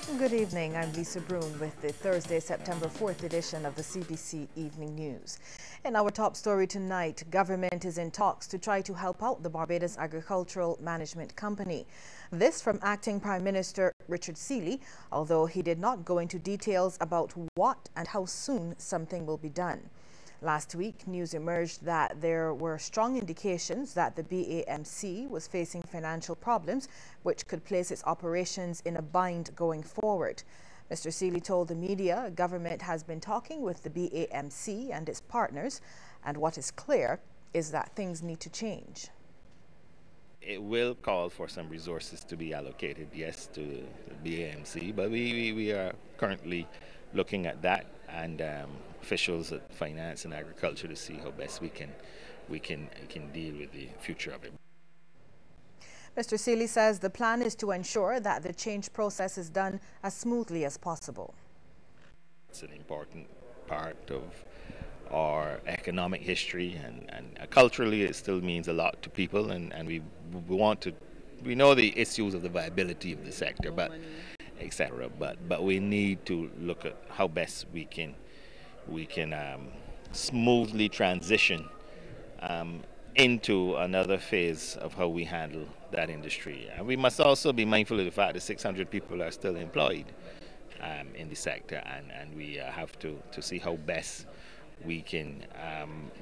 Good evening, I'm Lisa Broom with the Thursday, September 4th edition of the CBC Evening News. In our top story tonight, government is in talks to try to help out the Barbados Agricultural Management Company. This from Acting Prime Minister Richard Seeley, although he did not go into details about what and how soon something will be done. Last week, news emerged that there were strong indications that the BAMC was facing financial problems, which could place its operations in a bind going forward. Mr. Seeley told the media government has been talking with the BAMC and its partners, and what is clear is that things need to change. It will call for some resources to be allocated, yes, to the BAMC, but we are currently looking at that and officials at finance and agriculture to see how best we can deal with the future of it. Mr. Seeley says the plan is to ensure that the change process is done as smoothly as possible. It's an important part of our economic history, and culturally it still means a lot to people, and we know the issues of the viability of the sector, but etc. But we need to look at how best we can smoothly transition into another phase of how we handle that industry. And we must also be mindful of the fact that 600 people are still employed in the sector, and we have to see how best we can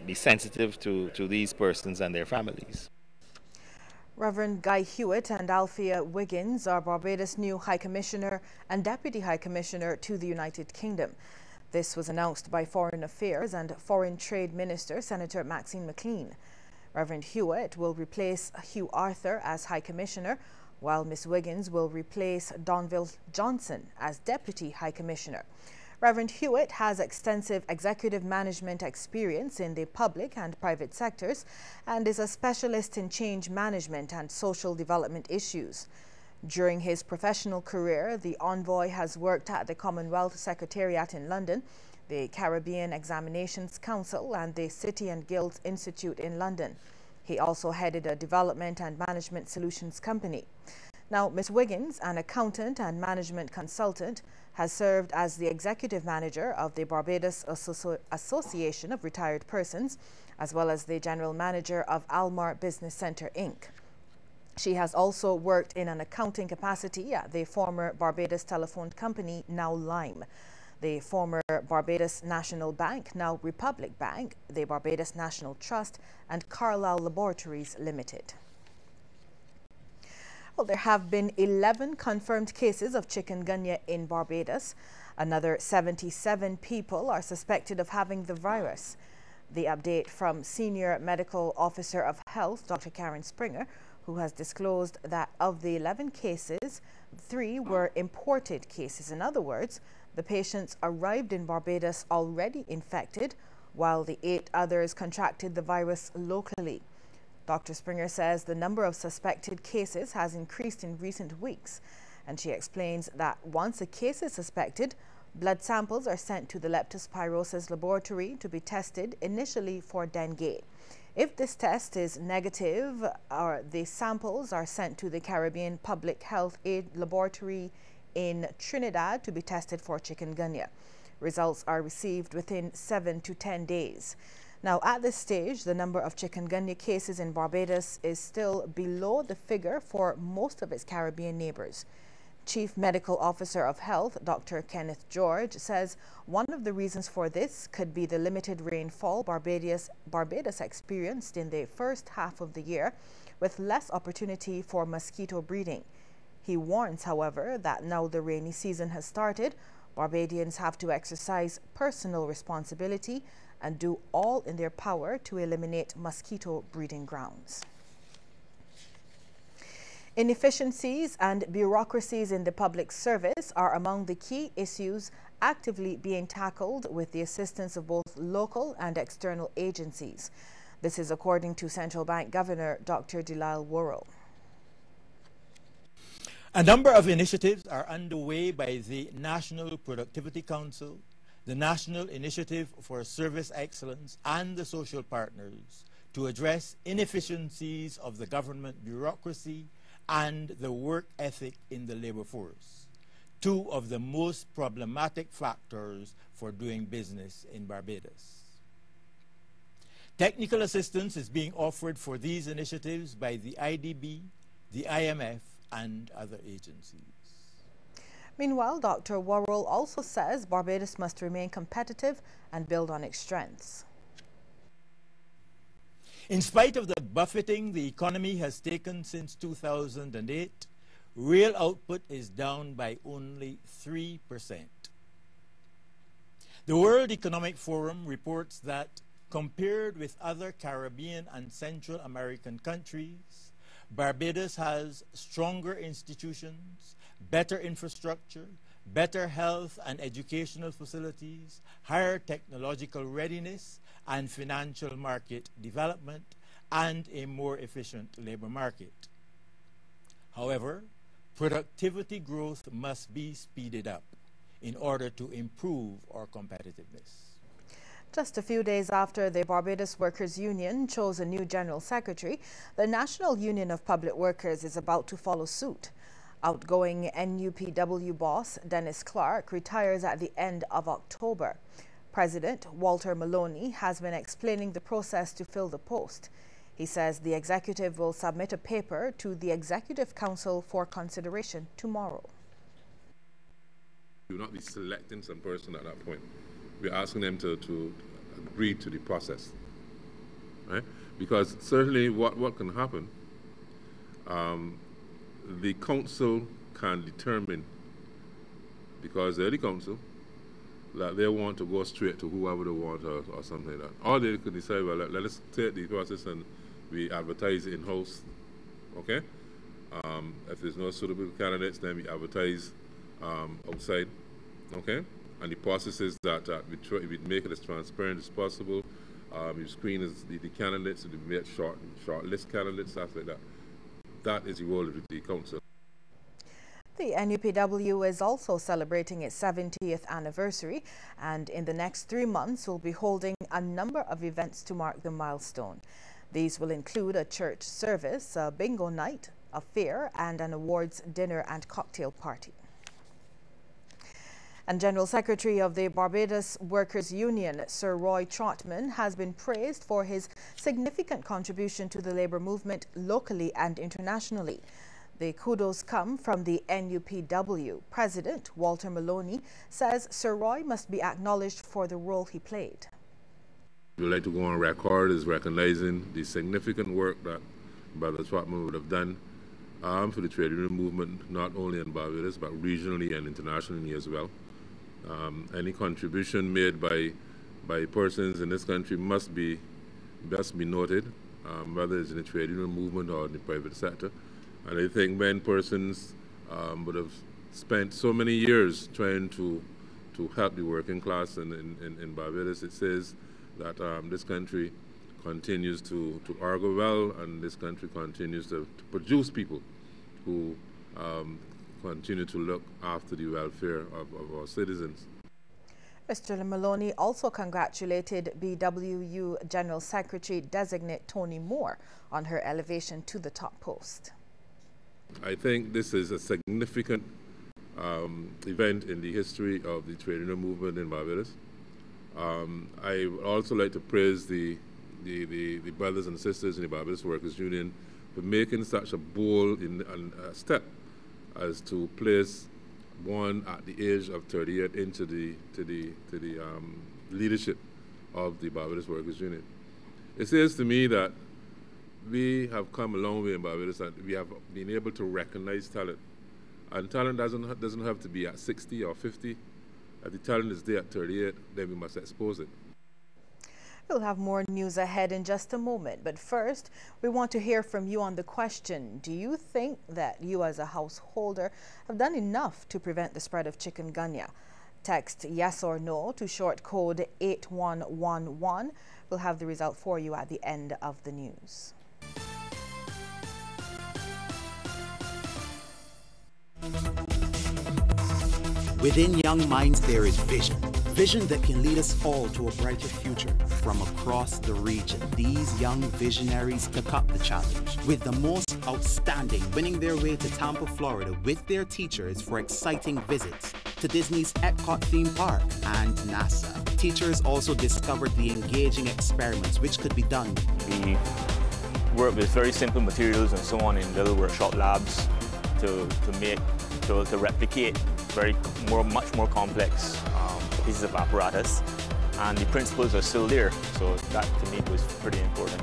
be sensitive to these persons and their families. Reverend Guy Hewitt and Althea Wiggins are Barbados' new High Commissioner and Deputy High Commissioner to the United Kingdom. This was announced by Foreign Affairs and Foreign Trade Minister Senator Maxine McLean. Reverend Hewitt will replace Hugh Arthur as High Commissioner, while Ms. Wiggins will replace Donville Johnson as Deputy High Commissioner. Reverend Hewitt has extensive executive management experience in the public and private sectors and is a specialist in change management and social development issues. During his professional career, the envoy has worked at the Commonwealth Secretariat in London, the Caribbean Examinations Council, and the City and Guilds Institute in London. He also headed a development and management solutions company. Now, Ms. Wiggins, an accountant and management consultant, has served as the executive manager of the Barbados Association of Retired Persons, as well as the general manager of Almar Business Center, Inc. She has also worked in an accounting capacity at the former Barbados Telephone Company, now Lime, the former Barbados National Bank, now Republic Bank, the Barbados National Trust, and Carlisle Laboratories Limited. Well, there have been 11 confirmed cases of chikungunya in Barbados. Another 77 people are suspected of having the virus. The update from Senior Medical Officer of Health, Dr. Karen Springer, who has disclosed that of the 11 cases, 3 were imported cases. In other words, the patients arrived in Barbados already infected, while the 8 others contracted the virus locally. Dr. Springer says the number of suspected cases has increased in recent weeks, and she explains that once a case is suspected, blood samples are sent to the leptospirosis laboratory to be tested initially for dengue. If this test is negative, the samples are sent to the Caribbean Public Health Aid Laboratory in Trinidad to be tested for chikungunya. Results are received within 7 to 10 days. Now, at this stage, the number of chikungunya cases in Barbados is still below the figure for most of its Caribbean neighbors. Chief Medical Officer of Health, Dr. Kenneth George, says one of the reasons for this could be the limited rainfall Barbados experienced in the first half of the year, with less opportunity for mosquito breeding. He warns, however, that now the rainy season has started, Barbadians have to exercise personal responsibility and do all in their power to eliminate mosquito breeding grounds. Inefficiencies and bureaucracies in the public service are among the key issues actively being tackled with the assistance of both local and external agencies. This is according to Central Bank Governor Dr. Delisle Worrell. A number of initiatives are underway by the National Productivity Council, the National Initiative for Service Excellence, and the social partners to address inefficiencies of the government bureaucracy and the work ethic in the labor force. two of the most problematic factors for doing business in Barbados. Technical assistance is being offered for these initiatives by the IDB, the IMF, and other agencies. Meanwhile, Dr. Worrell also says Barbados must remain competitive and build on its strengths. In spite of the buffeting the economy has taken since 2008, real output is down by only 3%. The World Economic Forum reports that compared with other Caribbean and Central American countries, Barbados has stronger institutions, better infrastructure, better health and educational facilities, higher technological readiness and financial market development, and a more efficient labor market. However, productivity growth must be speeded up in order to improve our competitiveness. Just a few days after the Barbados Workers' Union chose a new General Secretary, the National Union of Public Workers is about to follow suit. Outgoing NUPW boss Dennis Clark retires at the end of October. President Walter Maloney has been explaining the process to fill the post. He says the executive will submit a paper to the Executive Council for consideration tomorrow. We will not be selecting some person at that point. We're asking them to agree to the process, right? Because certainly what can happen, the council can determine, because they're the council, that they want to go straight to whoever they want or something like that. Or they could decide, well, let us take the process and we advertise in-house, okay? If there's no suitable candidates, then we advertise outside, okay? And the process is that we make it as transparent as possible. We screen the candidates, we make short list candidates, stuff like that. That is the role of the council. The NUPW is also celebrating its 70th anniversary, and in the next 3 months will be holding a number of events to mark the milestone. These will include a church service, a bingo night, a fair, and an awards dinner and cocktail party. And General Secretary of the Barbados Workers' Union, Sir Roy Trotman, has been praised for his significant contribution to the labour movement locally and internationally. The kudos come from the NUPW. President Walter Maloney says Sir Roy must be acknowledged for the role he played. We'd like to go on record as recognizing the significant work that Brother Trotman would have done for the trade union movement, not only in Barbados, but regionally and internationally as well. Any contribution made by persons in this country must be noted, whether it's in the trade union movement or in the private sector. And I think when persons would have spent so many years trying to help the working class in Barbados, it says that this country continues to argue well, and this country continues to produce people who continue to look after the welfare of our citizens. Mr. Maloney also congratulated BWU General Secretary-designate Tony Moore on her elevation to the top post. I think this is a significant event in the history of the trade union movement in Barbados. I would also like to praise the brothers and sisters in the Barbados Workers' Union for making such a bold step as to place one at the age of 38 into the leadership of the Barbados Workers' Union. It says to me that we have come a long way in Barbados, and we have been able to recognize talent. And talent doesn't have to be at 60 or 50. If the talent is there at 38, then we must expose it. We'll have more news ahead in just a moment, but first we want to hear from you on the question: do you think that you as a householder have done enough to prevent the spread of chikungunya? Text yes or no to short code 8111. We'll have the result for you at the end of the news. Within young minds there is vision. Vision that can lead us all to a brighter future. From across the region, these young visionaries took up the challenge with the most outstanding winning their way to Tampa, Florida with their teachers for exciting visits to Disney's Epcot theme park and NASA. Teachers also discovered the engaging experiments which could be done. We work with very simple materials and so on in little workshop labs to replicate much more complex pieces of apparatus, and the principles are still there, so that to me was pretty important.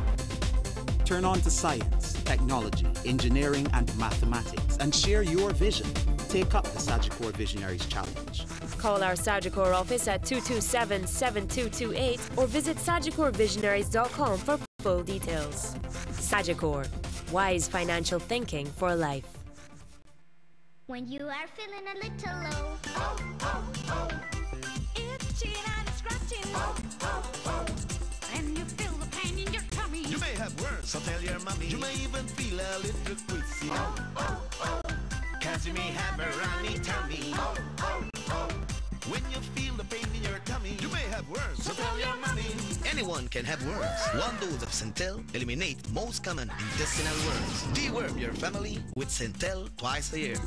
Turn on to science, technology, engineering and mathematics and share your vision. Take up the Sagicor Visionaries Challenge. Call our Sagicor office at 227-7228 or visit sagicorvisionaries.com for full details. Sagicor, wise financial thinking for life. When you are feeling a little low, itching and scratching, and you feel the pain in your tummy. You may have words, so tell your mommy. You may even feel a little queasy. Cause you may have a runny tummy. When you feel the pain in your tummy, you may have worms, so tell your mommy. Anyone can have worms. One dose of Centel eliminate most common intestinal worms. Deworm your family with Centel twice a year.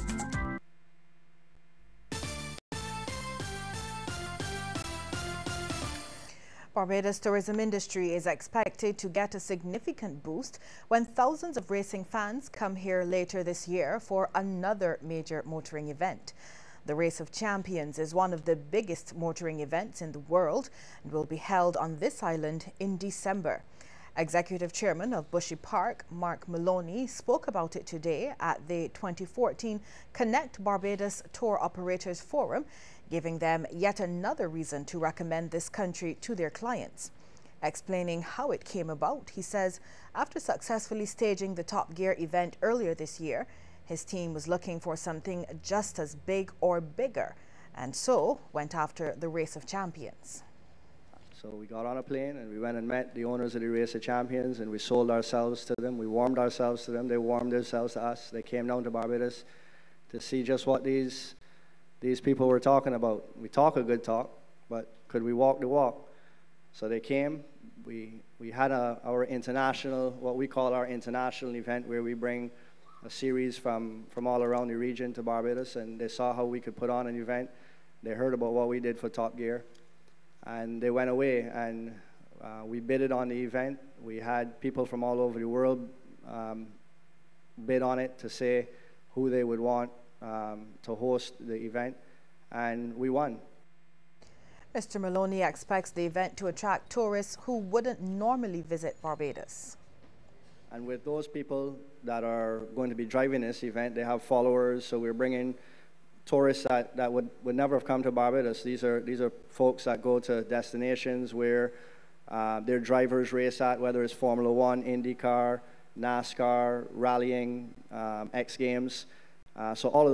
Barbados' tourism industry is expected to get a significant boost when thousands of racing fans come here later this year for another major motoring event. The Race of Champions is one of the biggest motoring events in the world and will be held on this island in December. Executive Chairman of Bushy Park, Mark Maloney, spoke about it today at the 2014 Connect Barbados Tour Operators Forum, giving them yet another reason to recommend this country to their clients. Explaining how it came about, he says after successfully staging the Top Gear event earlier this year, his team was looking for something just as big or bigger, and so went after the Race of Champions. So we got on a plane and we went and met the owners of the Race of Champions, and we sold ourselves to them. We warmed ourselves to them. They warmed themselves to us. They came down to Barbados to see just what these people were talking about. We talk a good talk, but could we walk the walk? So they came. We had our international, what we call our international event, where we bring a series from all around the region to Barbados, and they saw how we could put on an event. They heard about what we did for Top Gear, and they went away, and we bidded on the event. We had people from all over the world bid on it to say who they would want to host the event, and we won. Mr. Maloney expects the event to attract tourists who wouldn't normally visit Barbados. And with those people that are going to be driving this event, they have followers, so we're bringing tourists that would never have come to Barbados. These are folks that go to destinations where their drivers race at, whether it's Formula One, IndyCar, NASCAR, rallying, X Games. So all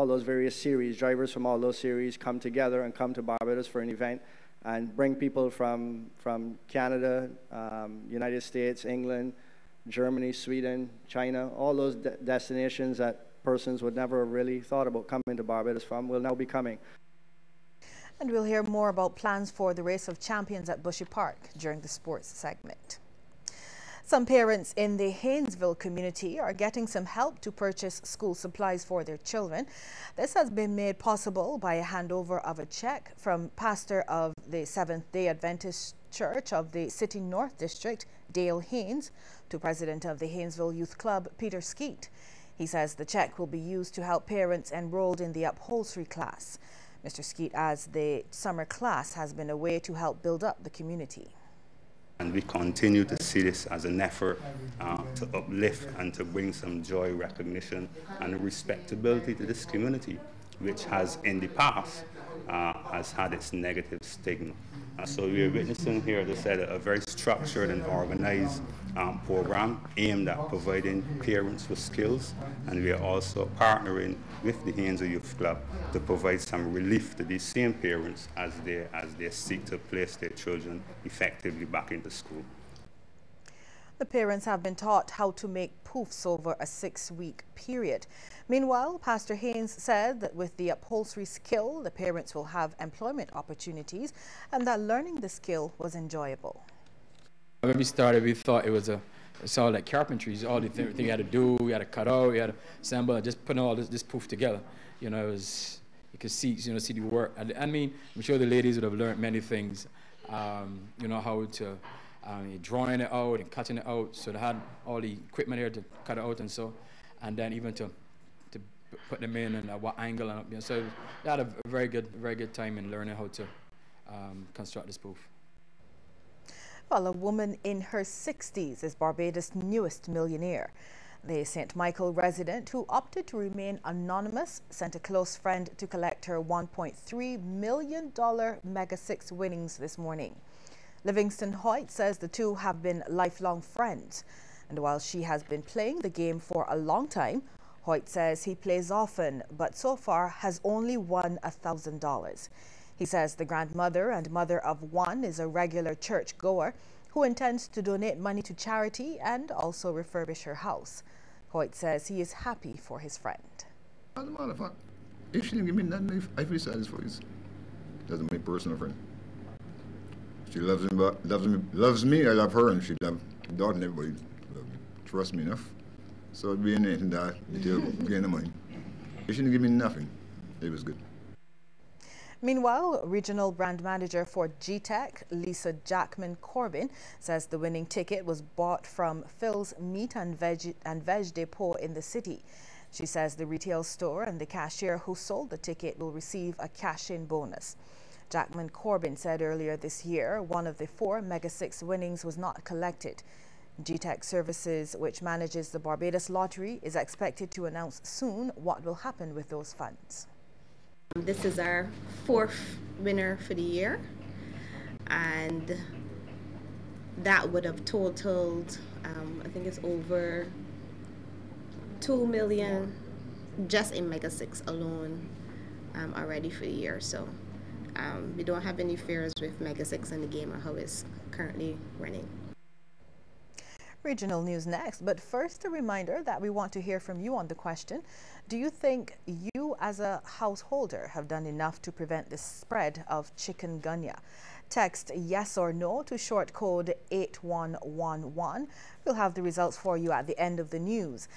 those various series, drivers from all those series come together and come to Barbados for an event, and bring people from Canada, United States, England, Germany, Sweden, China, all those destinations that persons would never have really thought about coming to Barbados from will now be coming. And we'll hear more about plans for the Race of Champions at Bushy Park during the sports segment. Some parents in the Haynesville community are getting some help to purchase school supplies for their children. This has been made possible by a handover of a check from pastor of the Seventh-day Adventist Church of the City North District, Dale Haynes, to president of the Haynesville Youth Club, Peter Skeet. He says the check will be used to help parents enrolled in the upholstery class. Mr. Skeet adds the summer class has been a way to help build up the community. And we continue to see this as an effort to uplift and to bring some joy, recognition and respectability to this community, which has in the past has had its negative stigma. So we are witnessing here, as I said, a very structured and organized program aimed at providing parents with skills, and we are also partnering with the Haynesville Youth Club to provide some relief to these same parents as they seek to place their children effectively back into school. The parents have been taught how to make poofs over a 6-week period. Meanwhile, Pastor Haynes said that with the upholstery skill, the parents will have employment opportunities and that learning the skill was enjoyable. When we started, we thought it was a It's all like carpentry. It's all the thing you had to do. You had to cut out. You had to assemble. Just putting all this poof together. You know, it was, you could see, you know, see the work. I mean, I'm sure the ladies would have learned many things. You know, how to drawing it out and cutting it out. So they had all the equipment here to cut it out and so, and then even to put them in and at what angle and you know, so they had a very good time in learning how to construct this poof. Well, a woman in her 60s is Barbados' newest millionaire. The St. Michael resident, who opted to remain anonymous, sent a close friend to collect her $1.3 million Mega 6 winnings this morning. Livingston Hoyt says the two have been lifelong friends. And while she has been playing the game for a long time, Hoyt says he plays often, but so far has only won $1,000. He says the grandmother and mother of one is a regular church goer who intends to donate money to charity and also refurbish her house. Hoyt says he is happy for his friend. As a matter of fact, if she didn't give me nothing, I feel satisfied. That's my personal friend. She loves me, I love her, and she loves daughter and everybody. Trust me enough. So it'd be anything that until gain the money. If she didn't give me nothing, it was good. Meanwhile, regional brand manager for GTEC, Lisa Jackman Corbin, says the winning ticket was bought from Phil's Meat and Veg Depot in the city. She says the retail store and the cashier who sold the ticket will receive a cash-in bonus. Jackman Corbin said earlier this year one of the 4 Mega 6 winnings was not collected. GTEC Services, which manages the Barbados Lottery, is expected to announce soon what will happen with those funds. This is our 4th winner for the year, and that would have totaled, I think it's over $2 million just in Mega 6 alone already for the year. So we don't have any fears with Mega 6 in the game or how it's currently running. Regional news next, but first a reminder that we want to hear from you on the question: do you think you as a householder have done enough to prevent the spread of chikungunya? Text yes or no to short code 8111. We'll have the results for you at the end of the news.